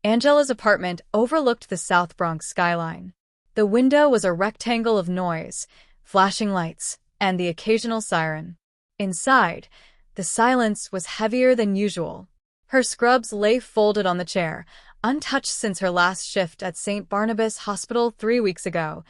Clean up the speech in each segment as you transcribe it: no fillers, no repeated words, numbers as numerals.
Angela's apartment overlooked the South Bronx skyline. The window was a rectangle of noise, flashing lights, and the occasional siren. Inside, the silence was heavier than usual. Her scrubs lay folded on the chair, untouched since her last shift at St. Barnabas Hospital 3 weeks ago,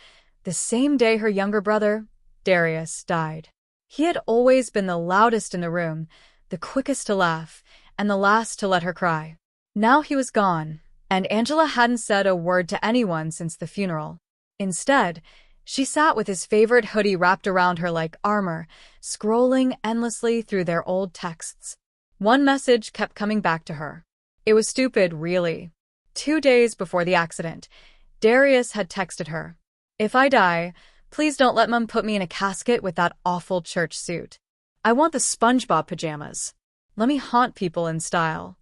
the same day her younger brother, Darius, died. He had always been the loudest in the room, the quickest to laugh, and the last to let her cry. Now he was gone, and Angela hadn't said a word to anyone since the funeral. Instead, she sat with his favorite hoodie wrapped around her like armor, scrolling endlessly through their old texts. One message kept coming back to her. It was stupid, really. 2 days before the accident, Darius had texted her, "If I die, please don't let Mom put me in a casket with that awful church suit. I want the SpongeBob pajamas. Let me haunt people in style."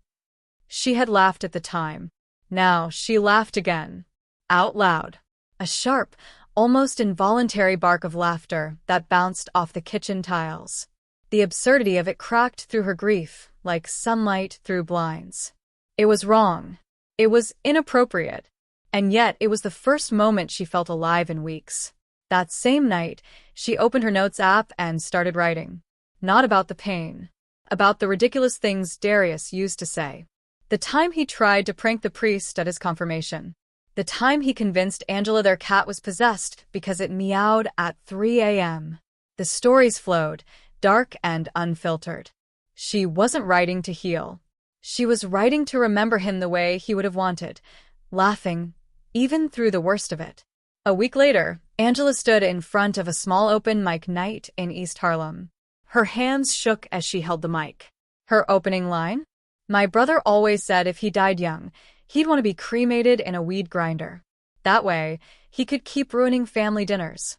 She had laughed at the time. Now she laughed again. Out loud. A sharp, almost involuntary bark of laughter that bounced off the kitchen tiles. The absurdity of it cracked through her grief, like sunlight through blinds. It was wrong. It was inappropriate. And yet it was the first moment she felt alive in weeks. That same night, she opened her notes app and started writing. Not about the pain. About the ridiculous things Darius used to say. The time he tried to prank the priest at his confirmation. The time he convinced Angela their cat was possessed because it meowed at 3 a.m. The stories flowed, dark and unfiltered. She wasn't writing to heal. She was writing to remember him the way he would have wanted, laughing, even through the worst of it. A week later, Angela stood in front of a small open mic night in East Harlem. Her hands shook as she held the mic. Her opening line? "My brother always said if he died young, he'd want to be cremated in a weed grinder. That way, he could keep ruining family dinners."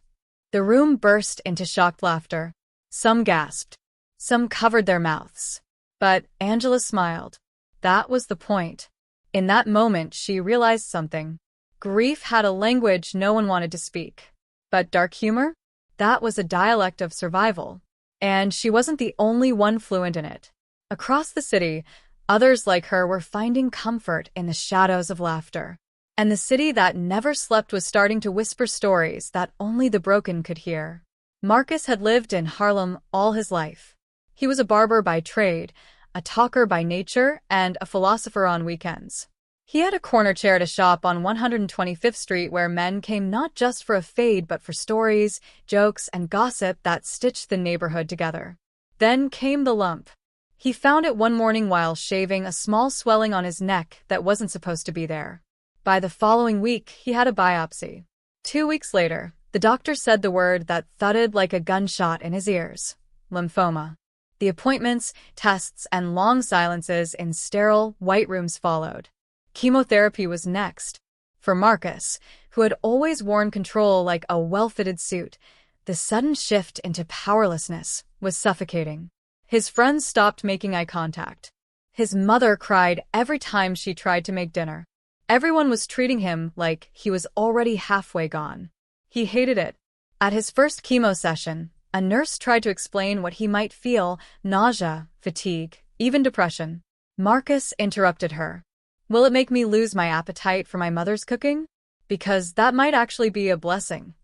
The room burst into shocked laughter. Some gasped. Some covered their mouths. But Angela smiled. That was the point. In that moment, she realized something. Grief had a language no one wanted to speak. But dark humor? That was a dialect of survival. And she wasn't the only one fluent in it. Across the city, others like her were finding comfort in the shadows of laughter. And the city that never slept was starting to whisper stories that only the broken could hear. Marcus had lived in Harlem all his life. He was a barber by trade, a talker by nature, and a philosopher on weekends. He had a corner chair at a shop on 125th Street where men came not just for a fade but for stories, jokes, and gossip that stitched the neighborhood together. Then came the lump. He found it one morning while shaving, a small swelling on his neck that wasn't supposed to be there. By the following week, he had a biopsy. 2 weeks later, the doctor said the word that thudded like a gunshot in his ears: lymphoma. The appointments, tests, and long silences in sterile, white rooms followed. Chemotherapy was next. For Marcus, who had always worn control like a well-fitted suit, the sudden shift into powerlessness was suffocating. His friends stopped making eye contact. His mother cried every time she tried to make dinner. Everyone was treating him like he was already halfway gone. He hated it. At his first chemo session, a nurse tried to explain what he might feel: nausea, fatigue, even depression. Marcus interrupted her. "Will it make me lose my appetite for my mother's cooking? Because that might actually be a blessing."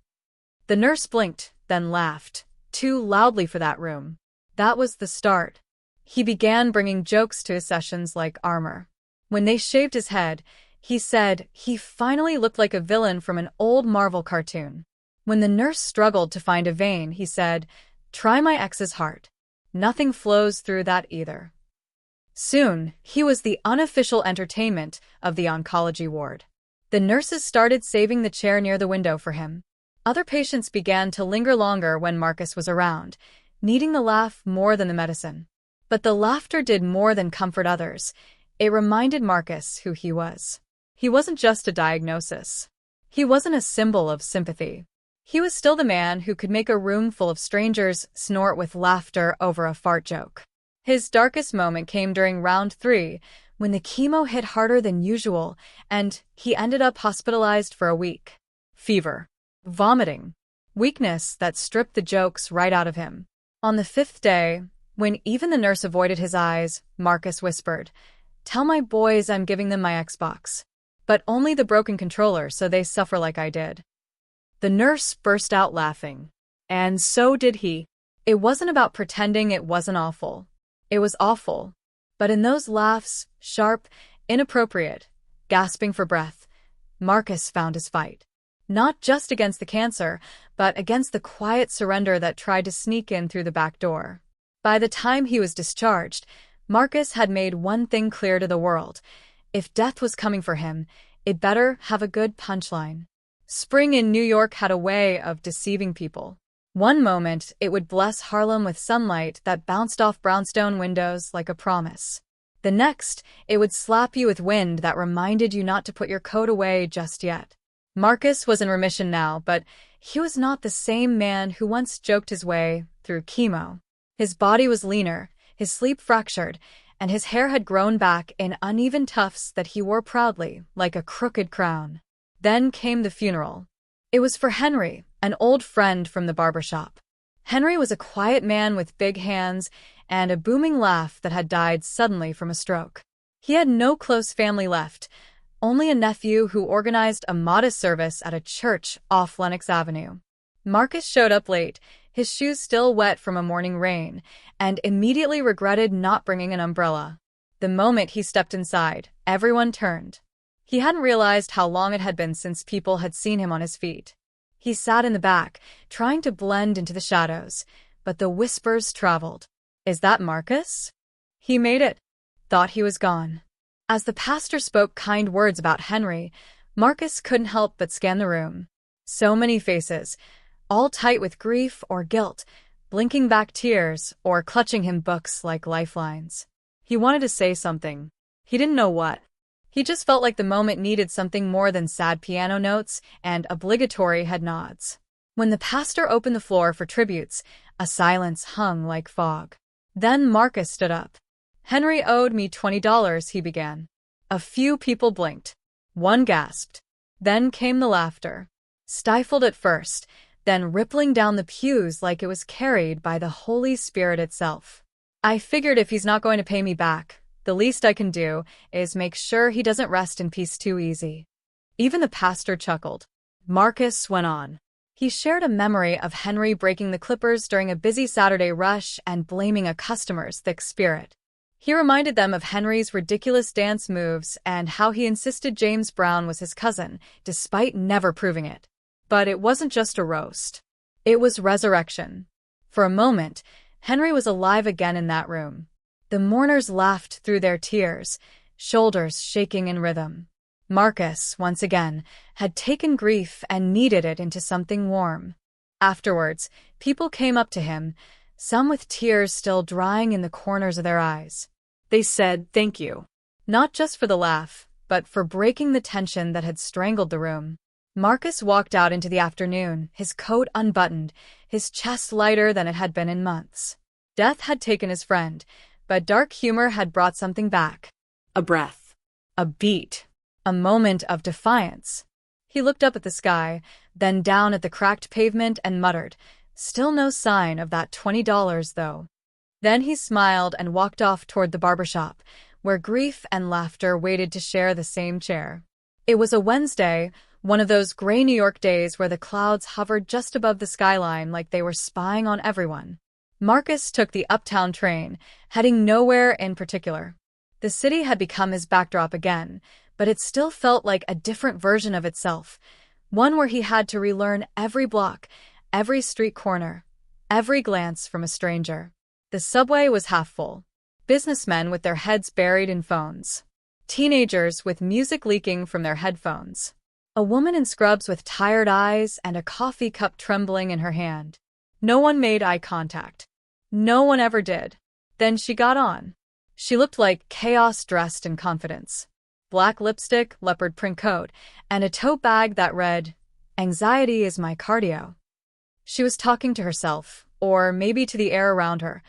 The nurse blinked, then laughed, too loudly for that room. That was the start. He began bringing jokes to his sessions like armor. When they shaved his head, he said he finally looked like a villain from an old Marvel cartoon. When the nurse struggled to find a vein, he said, "Try my ex's heart. Nothing flows through that either." Soon, he was the unofficial entertainment of the oncology ward. The nurses started saving the chair near the window for him. Other patients began to linger longer when Marcus was around, needing the laugh more than the medicine. But the laughter did more than comfort others. It reminded Marcus who he was. He wasn't just a diagnosis. He wasn't a symbol of sympathy. He was still the man who could make a room full of strangers snort with laughter over a fart joke. His darkest moment came during round 3, when the chemo hit harder than usual, and he ended up hospitalized for a week. Fever. Vomiting. Weakness that stripped the jokes right out of him. On the 5th day, when even the nurse avoided his eyes, Marcus whispered, "Dad, Tell my boys I'm giving them my Xbox. But only the broken controller so they suffer like I did." The nurse burst out laughing. And so did he. It wasn't about pretending it wasn't awful. It was awful. But in those laughs, sharp, inappropriate, gasping for breath, Marcus found his fight. Not just against the cancer, but against the quiet surrender that tried to sneak in through the back door. By the time he was discharged, Marcus had made one thing clear to the world. If death was coming for him, it better have a good punchline. Spring in New York had a way of deceiving people. One moment, it would bless Harlem with sunlight that bounced off brownstone windows like a promise. The next, it would slap you with wind that reminded you not to put your coat away just yet. Marcus was in remission now, but he was not the same man who once joked his way through chemo. His body was leaner, his sleep fractured, and his hair had grown back in uneven tufts that he wore proudly, like a crooked crown. Then came the funeral. It was for Henry, an old friend from the barber shop. Henry was a quiet man with big hands and a booming laugh that had died suddenly from a stroke. He had no close family left, only a nephew who organized a modest service at a church off Lenox Avenue. Marcus showed up late, his shoes still wet from a morning rain, and immediately regretted not bringing an umbrella. The moment he stepped inside, everyone turned. He hadn't realized how long it had been since people had seen him on his feet. He sat in the back, trying to blend into the shadows, but the whispers traveled. "Is that Marcus?" He made it. Thought he was gone. As the pastor spoke kind words about Henry, Marcus couldn't help but scan the room. So many faces, all tight with grief or guilt, blinking back tears or clutching him books like lifelines. He wanted to say something. He didn't know what. He just felt like the moment needed something more than sad piano notes and obligatory head nods. When the pastor opened the floor for tributes, a silence hung like fog. Then Marcus stood up. "Henry owed me $20, he began. A few people blinked. One gasped. Then came the laughter. Stifled at first, then rippling down the pews like it was carried by the Holy Spirit itself. "I figured if he's not going to pay me back, the least I can do is make sure he doesn't rest in peace too easy." Even the pastor chuckled. Marcus went on. He shared a memory of Henry breaking the clippers during a busy Saturday rush and blaming a customer's thick spirit. He reminded them of Henry's ridiculous dance moves and how he insisted James Brown was his cousin, despite never proving it. But it wasn't just a roast. It was resurrection. For a moment, Henry was alive again in that room. The mourners laughed through their tears, shoulders shaking in rhythm. Marcus, once again, had taken grief and kneaded it into something warm. Afterwards, people came up to him, some with tears still drying in the corners of their eyes. They said thank you, not just for the laugh, but for breaking the tension that had strangled the room. Marcus walked out into the afternoon, his coat unbuttoned, his chest lighter than it had been in months. Death had taken his friend, but dark humor had brought something back. A breath. A beat. A moment of defiance. He looked up at the sky, then down at the cracked pavement and muttered, "Still no sign of that $20, though." Then he smiled and walked off toward the barbershop, where grief and laughter waited to share the same chair. It was a Wednesday, one of those gray New York days where the clouds hovered just above the skyline like they were spying on everyone. Marcus took the uptown train, heading nowhere in particular. The city had become his backdrop again, but it still felt like a different version of itself, one where he had to relearn every block, every street corner, every glance from a stranger. The subway was half full. Businessmen with their heads buried in phones. Teenagers with music leaking from their headphones. A woman in scrubs with tired eyes and a coffee cup trembling in her hand. No one made eye contact. No one ever did. Then she got on. She looked like chaos dressed in confidence. Black lipstick, leopard print coat, and a tote bag that read, "Anxiety is my cardio." She was talking to herself, or maybe to the air around her,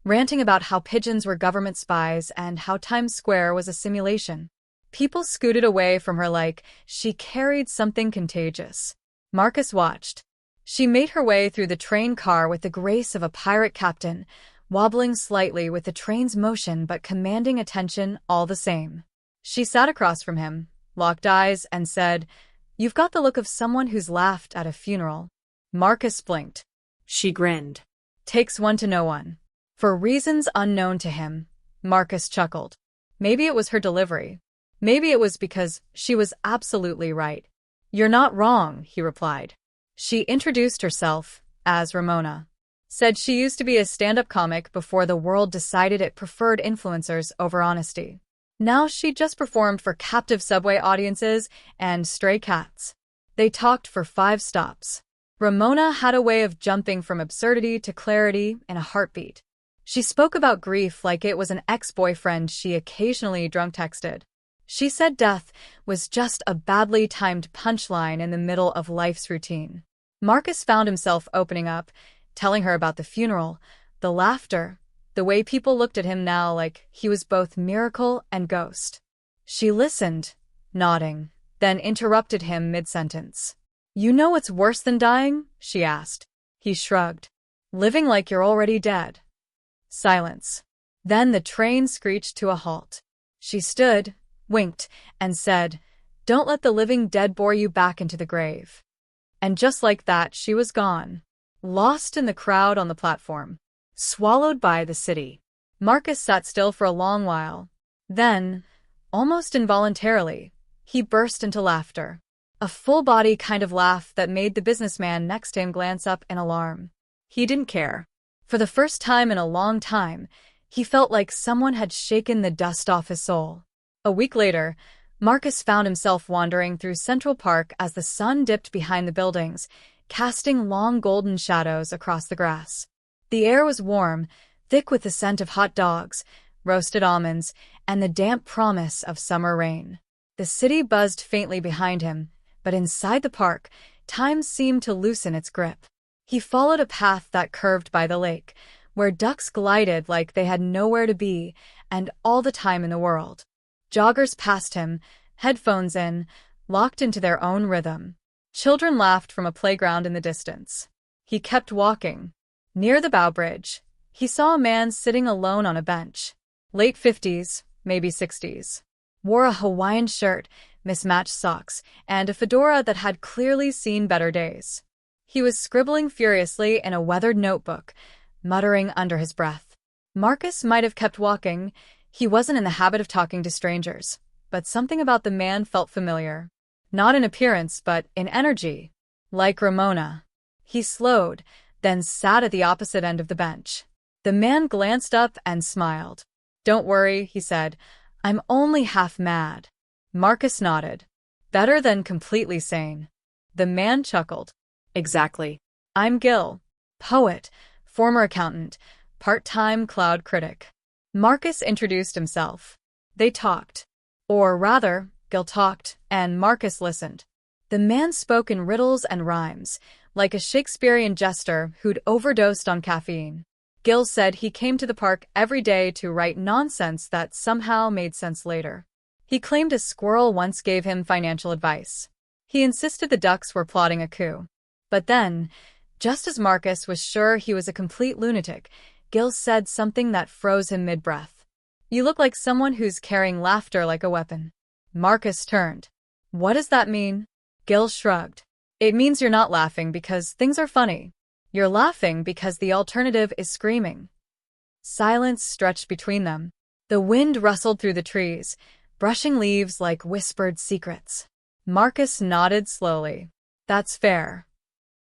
ranting about how pigeons were government spies and how Times Square was a simulation. People scooted away from her like she carried something contagious. Marcus watched. She made her way through the train car with the grace of a pirate captain, wobbling slightly with the train's motion but commanding attention all the same. She sat across from him, locked eyes, and said, "You've got the look of someone who's laughed at a funeral." Marcus blinked. She grinned. "Takes one to know one." For reasons unknown to him, Marcus chuckled. Maybe it was her delivery. Maybe it was because she was absolutely right. "You're not wrong," he replied. She introduced herself as Ramona. Said she used to be a stand-up comic before the world decided it preferred influencers over honesty. Now she just performed for captive subway audiences and stray cats. They talked for 5 stops. Ramona had a way of jumping from absurdity to clarity in a heartbeat. She spoke about grief like it was an ex-boyfriend she occasionally drunk texted. She said death was just a badly timed punchline in the middle of life's routine. Marcus found himself opening up, telling her about the funeral, the laughter, the way people looked at him now like he was both miracle and ghost. She listened, nodding, then interrupted him mid-sentence. "You know what's worse than dying?" she asked. He shrugged. "Living like you're already dead." Silence. Then the train screeched to a halt. She stood, winked, and said, "Don't let the living dead bore you back into the grave." And just like that, she was gone. Lost in the crowd on the platform. Swallowed by the city. Marcus sat still for a long while. Then, almost involuntarily, he burst into laughter. A full-body kind of laugh that made the businessman next to him glance up in alarm. He didn't care. For the first time in a long time, he felt like someone had shaken the dust off his soul. A week later, Marcus found himself wandering through Central Park as the sun dipped behind the buildings, casting long golden shadows across the grass. The air was warm, thick with the scent of hot dogs, roasted almonds, and the damp promise of summer rain. The city buzzed faintly behind him, but inside the park, time seemed to loosen its grip. He followed a path that curved by the lake, where ducks glided like they had nowhere to be and all the time in the world. Joggers passed him, headphones in, locked into their own rhythm. Children laughed from a playground in the distance. He kept walking. Near the bow bridge, he saw a man sitting alone on a bench. Late 50s, maybe 60s. Wore a Hawaiian shirt, mismatched socks, and a fedora that had clearly seen better days. He was scribbling furiously in a weathered notebook, muttering under his breath. Marcus might have kept walking. He wasn't in the habit of talking to strangers, but something about the man felt familiar. Not in appearance, but in energy. Like Ramona. He slowed, then sat at the opposite end of the bench. The man glanced up and smiled. "Don't worry," he said. "I'm only half mad." Marcus nodded. "Better than completely sane." The man chuckled. "Exactly. I'm Gil. Poet, former accountant, part-time cloud critic." Marcus introduced himself. They talked. Or rather, Gil talked, and Marcus listened. The man spoke in riddles and rhymes, like a Shakespearean jester who'd overdosed on caffeine. Gil said he came to the park every day to write nonsense that somehow made sense later. He claimed a squirrel once gave him financial advice. He insisted the ducks were plotting a coup. But then, just as Marcus was sure he was a complete lunatic, Gil said something that froze him mid-breath. "You look like someone who's carrying laughter like a weapon." Marcus turned. "What does that mean?" Gil shrugged. "It means you're not laughing because things are funny. You're laughing because the alternative is screaming." Silence stretched between them. The wind rustled through the trees, brushing leaves like whispered secrets. Marcus nodded slowly. "That's fair."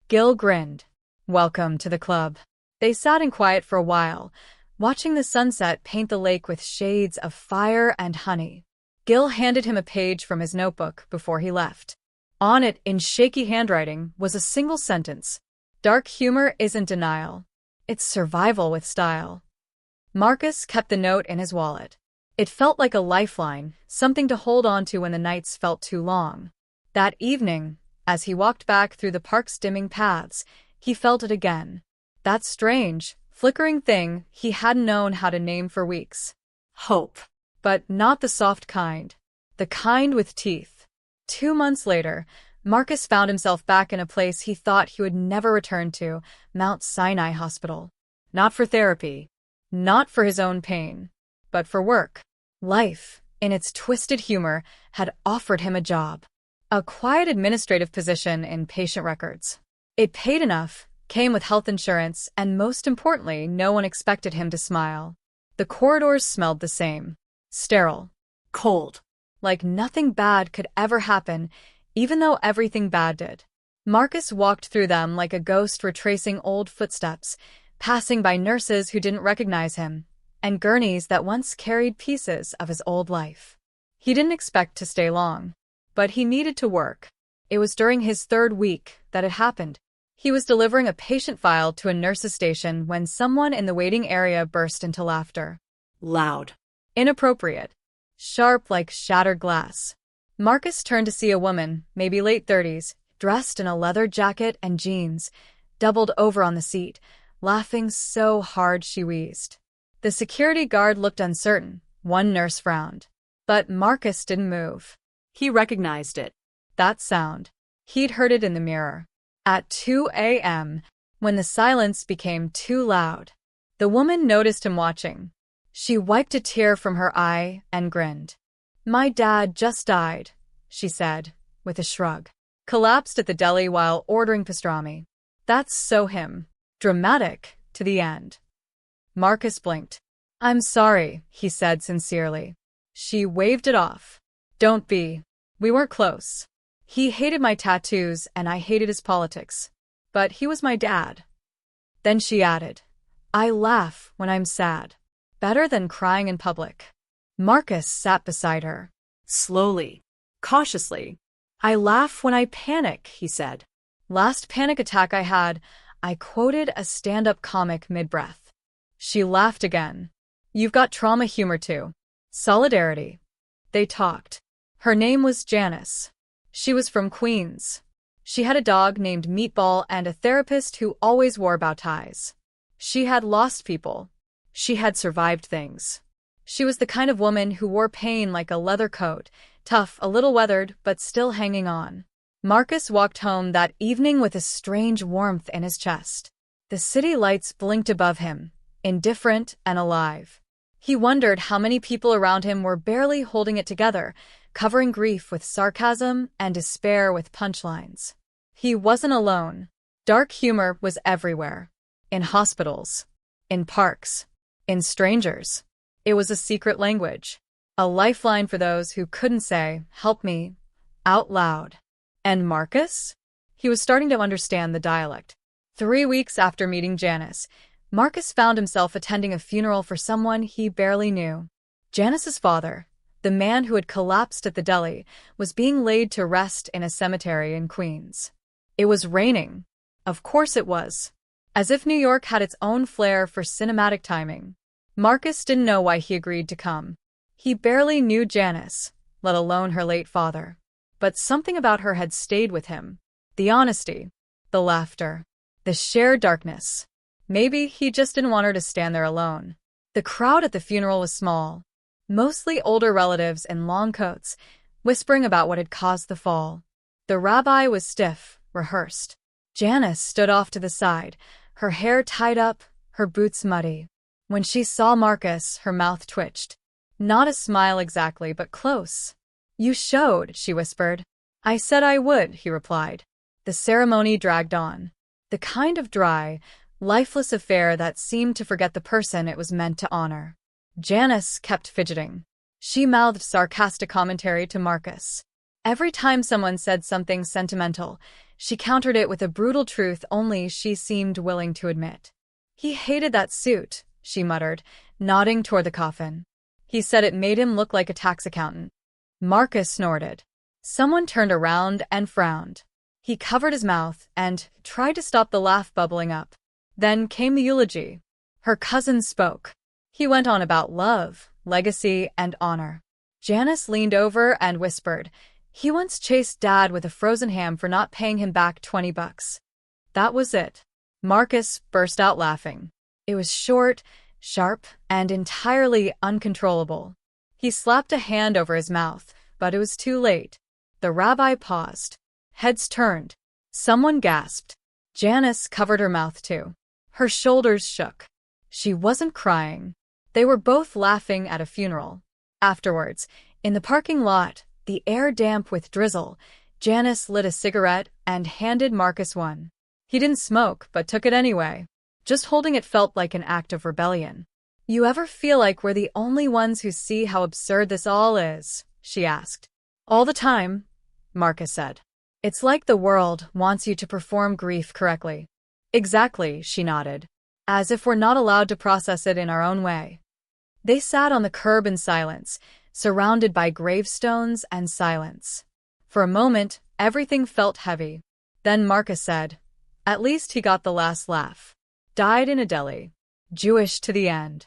Gil grinned. "Welcome to the club." They sat in quiet for a while, watching the sunset paint the lake with shades of fire and honey. Gil handed him a page from his notebook before he left. On it, in shaky handwriting, was a single sentence. "Dark humor isn't denial. It's survival with style." Marcus kept the note in his wallet. It felt like a lifeline, something to hold on to when the nights felt too long. That evening, as he walked back through the park's dimming paths, he felt it again. That strange, flickering thing he hadn't known how to name for weeks. Hope. But not the soft kind. The kind with teeth. 2 months later, Marcus found himself back in a place he thought he would never return to, Mount Sinai Hospital. Not for therapy. Not for his own pain, but for work. Life, in its twisted humor, had offered him a job. A quiet administrative position in patient records. It paid enough, came with health insurance, and most importantly, no one expected him to smile. The corridors smelled the same. Sterile. Cold. Like nothing bad could ever happen, even though everything bad did. Marcus walked through them like a ghost retracing old footsteps, passing by nurses who didn't recognize him, and gurneys that once carried pieces of his old life. He didn't expect to stay long, but he needed to work. It was during his 3rd week that it happened. He was delivering a patient file to a nurse's station when someone in the waiting area burst into laughter. Loud. Inappropriate. Sharp like shattered glass. Marcus turned to see a woman, maybe late 30s, dressed in a leather jacket and jeans, doubled over on the seat, laughing so hard she wheezed. The security guard looked uncertain. One nurse frowned. But Marcus didn't move. He recognized it. That sound. He'd heard it in the mirror. At 2 a.m., when the silence became too loud. The woman noticed him watching. She wiped a tear from her eye and grinned. "My dad just died," she said, with a shrug. "Collapsed at the deli while ordering pastrami. That's so him. Dramatic, to the end." Marcus blinked. "I'm sorry," he said sincerely. She waved it off. "Don't be. We weren't close. He hated my tattoos and I hated his politics. But he was my dad." Then she added, "I laugh when I'm sad. Better than crying in public." Marcus sat beside her. Slowly, cautiously. "I laugh when I panic," he said. "Last panic attack I had, I quoted a stand-up comic mid-breath." She laughed again. "You've got trauma humor too. Solidarity." They talked. Her name was Janice. She was from Queens. She had a dog named Meatball and a therapist who always wore bow ties. She had lost people. She had survived things. She was the kind of woman who wore pain like a leather coat, tough, a little weathered, but still hanging on. Marcus walked home that evening with a strange warmth in his chest. The city lights blinked above him, indifferent and alive. He wondered how many people around him were barely holding it together, covering grief with sarcasm and despair with punchlines. He wasn't alone. Dark humor was everywhere. In hospitals. In parks. In strangers. It was a secret language. A lifeline for those who couldn't say, "Help me," out loud. And Marcus? He was starting to understand the dialect. 3 weeks after meeting Janice, Marcus found himself attending a funeral for someone he barely knew. Janice's father, the man who had collapsed at the deli, was being laid to rest in a cemetery in Queens. It was raining. Of course it was. As if New York had its own flair for cinematic timing. Marcus didn't know why he agreed to come. He barely knew Janice, let alone her late father. But something about her had stayed with him. The honesty, the laughter, the shared darkness. Maybe he just didn't want her to stand there alone. The crowd at the funeral was small. Mostly older relatives in long coats, whispering about what had caused the fall. The rabbi was stiff, rehearsed. Janice stood off to the side, her hair tied up, her boots muddy. When she saw Marcus, her mouth twitched. Not a smile exactly, but close. "You showed," she whispered. "I said I would," he replied. The ceremony dragged on. The kind of dry, lifeless affair that seemed to forget the person it was meant to honor. Janice kept fidgeting. She mouthed sarcastic commentary to Marcus. Every time someone said something sentimental, she countered it with a brutal truth only she seemed willing to admit. "He hated that suit," she muttered, nodding toward the coffin. "He said it made him look like a tax accountant." Marcus snorted. Someone turned around and frowned. He covered his mouth and tried to stop the laugh bubbling up. Then came the eulogy. Her cousin spoke. He went on about love, legacy, and honor. Janice leaned over and whispered, "He once chased Dad with a frozen ham for not paying him back $20. That was it." Marcus burst out laughing. It was short, sharp, and entirely uncontrollable. He slapped a hand over his mouth, but it was too late. The rabbi paused. Heads turned. Someone gasped. Janice covered her mouth too. Her shoulders shook. She wasn't crying. They were both laughing at a funeral. Afterwards, in the parking lot, the air damp with drizzle, Janice lit a cigarette and handed Marcus one. He didn't smoke, but took it anyway. Just holding it felt like an act of rebellion. "You ever feel like we're the only ones who see how absurd this all is?" she asked. "All the time," Marcus said. "It's like the world wants you to perform grief correctly." "Exactly," she nodded. "As if we're not allowed to process it in our own way." They sat on the curb in silence, surrounded by gravestones and silence. For a moment, everything felt heavy. Then Marcus said, "At least he got the last laugh. Died in a deli. Jewish to the end."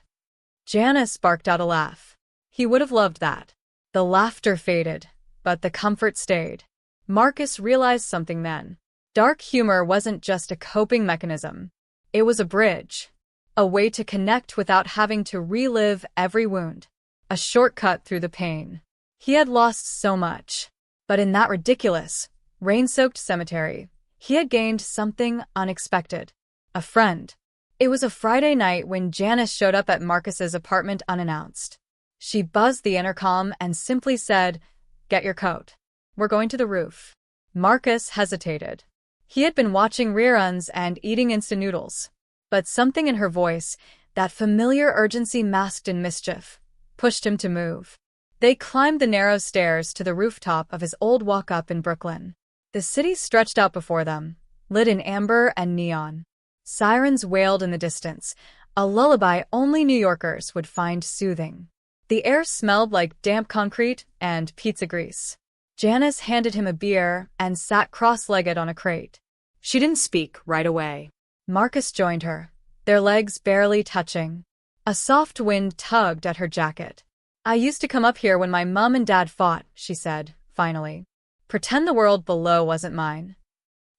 Janice barked out a laugh. He would have loved that. The laughter faded, but the comfort stayed. Marcus realized something then. Dark humor wasn't just a coping mechanism. It was a bridge. A way to connect without having to relive every wound. A shortcut through the pain. He had lost so much. But in that ridiculous, rain-soaked cemetery, he had gained something unexpected. A friend. It was a Friday night when Janice showed up at Marcus's apartment unannounced. She buzzed the intercom and simply said, "Get your coat. We're going to the roof." Marcus hesitated. He had been watching reruns and eating instant noodles. But something in her voice, that familiar urgency masked in mischief, pushed him to move. They climbed the narrow stairs to the rooftop of his old walk-up in Brooklyn. The city stretched out before them, lit in amber and neon. Sirens wailed in the distance, a lullaby only New Yorkers would find soothing. The air smelled like damp concrete and pizza grease. Janice handed him a beer and sat cross-legged on a crate. She didn't speak right away. Marcus joined her, their legs barely touching. A soft wind tugged at her jacket. "I used to come up here when my mom and dad fought," she said, finally. "Pretend the world below wasn't mine."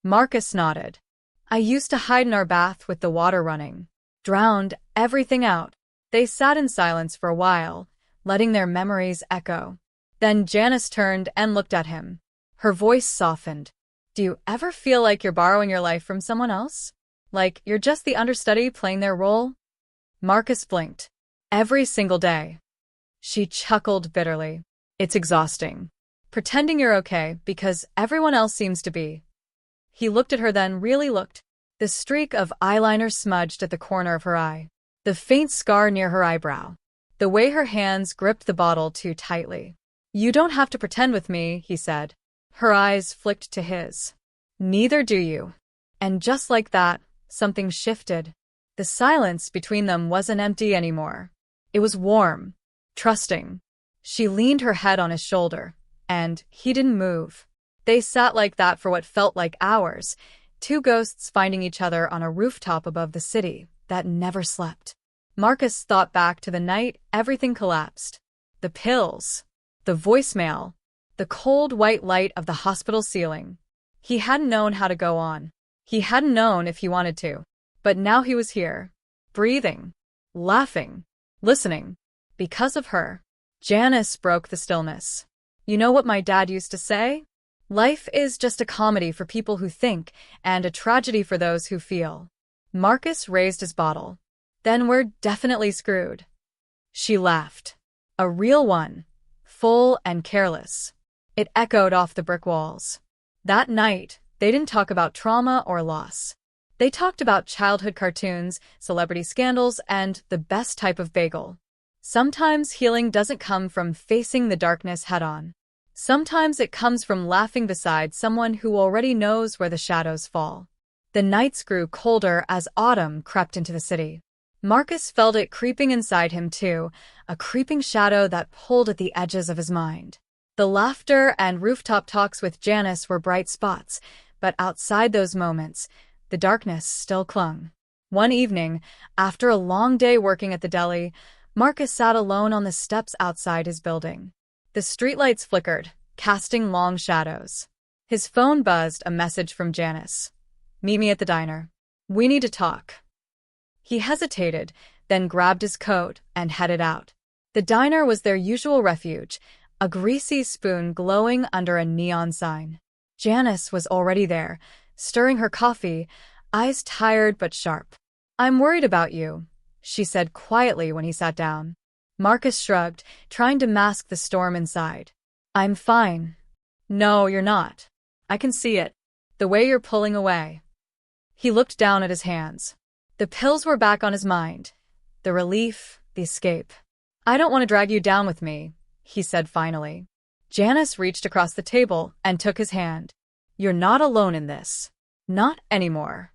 Marcus nodded. "I used to hide in our bath with the water running. Drowned everything out." They sat in silence for a while, letting their memories echo. Then Janice turned and looked at him. Her voice softened. "Do you ever feel like you're borrowing your life from someone else? Like you're just the understudy playing their role?" Marcus blinked. "Every single day." She chuckled bitterly. "It's exhausting. Pretending you're okay because everyone else seems to be." He looked at her, then really looked. The streak of eyeliner smudged at the corner of her eye. The faint scar near her eyebrow. The way her hands gripped the bottle too tightly. "You don't have to pretend with me," he said. Her eyes flicked to his. "Neither do you." And just like that, something shifted. The silence between them wasn't empty anymore. It was warm. Trusting. She leaned her head on his shoulder, and he didn't move. They sat like that for what felt like hours, two ghosts finding each other on a rooftop above the city that never slept. Marcus thought back to the night everything collapsed. The pills, the voicemail, the cold white light of the hospital ceiling. He hadn't known how to go on. He hadn't known if he wanted to. But now he was here, breathing, laughing, listening. Because of her. Janice broke the stillness. "You know what my dad used to say? Life is just a comedy for people who think, and a tragedy for those who feel." Marcus raised his bottle. "Then we're definitely screwed." She laughed. A real one. Full and careless. It echoed off the brick walls. That night, they didn't talk about trauma or loss. They talked about childhood cartoons, celebrity scandals, and the best type of bagel. Sometimes healing doesn't come from facing the darkness head-on. Sometimes it comes from laughing beside someone who already knows where the shadows fall. The nights grew colder as autumn crept into the city. Marcus felt it creeping inside him too, a creeping shadow that pulled at the edges of his mind. The laughter and rooftop talks with Janice were bright spots, but outside those moments, the darkness still clung. One evening, after a long day working at the deli, Marcus sat alone on the steps outside his building. The streetlights flickered, casting long shadows. His phone buzzed, a message from Janice. "Meet me at the diner. We need to talk." He hesitated, then grabbed his coat and headed out. The diner was their usual refuge, a greasy spoon glowing under a neon sign. Janice was already there, stirring her coffee, eyes tired but sharp. "I'm worried about you," she said quietly when he sat down. Marcus shrugged, trying to mask the storm inside. I'm fine. No, you're not. I can see it. The way you're pulling away. He looked down at his hands. The pills were back on his mind. The relief, the escape. I don't want to drag you down with me, he said finally. Janice reached across the table and took his hand. You're not alone in this. Not anymore.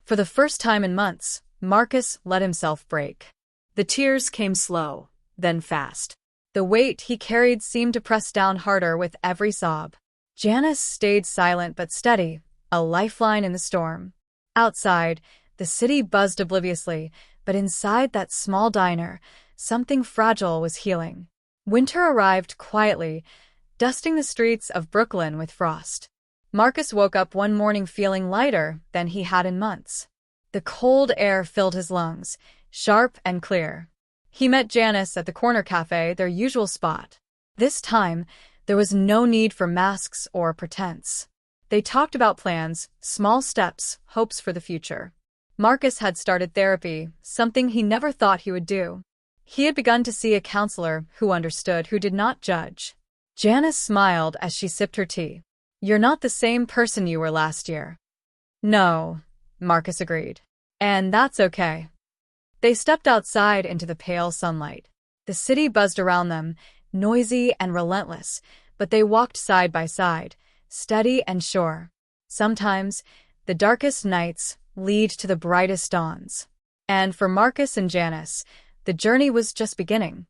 For the first time in months, Marcus let himself break. The tears came slow, then fast. The weight he carried seemed to press down harder with every sob. Janice stayed silent but steady, a lifeline in the storm. Outside, the city buzzed obliviously, but inside that small diner, something fragile was healing. Winter arrived quietly, dusting the streets of Brooklyn with frost. Marcus woke up one morning feeling lighter than he had in months. The cold air filled his lungs, sharp and clear. He met Janice at the corner cafe, their usual spot. This time, there was no need for masks or pretense. They talked about plans, small steps, hopes for the future. Marcus had started therapy, something he never thought he would do. He had begun to see a counselor who understood, who did not judge. Janice smiled as she sipped her tea. You're not the same person you were last year. No, Marcus agreed. And that's okay. They stepped outside into the pale sunlight. The city buzzed around them, noisy and relentless, but they walked side by side, steady and sure. Sometimes, the darkest nights lead to the brightest dawns. And for Marcus and Janice, the journey was just beginning.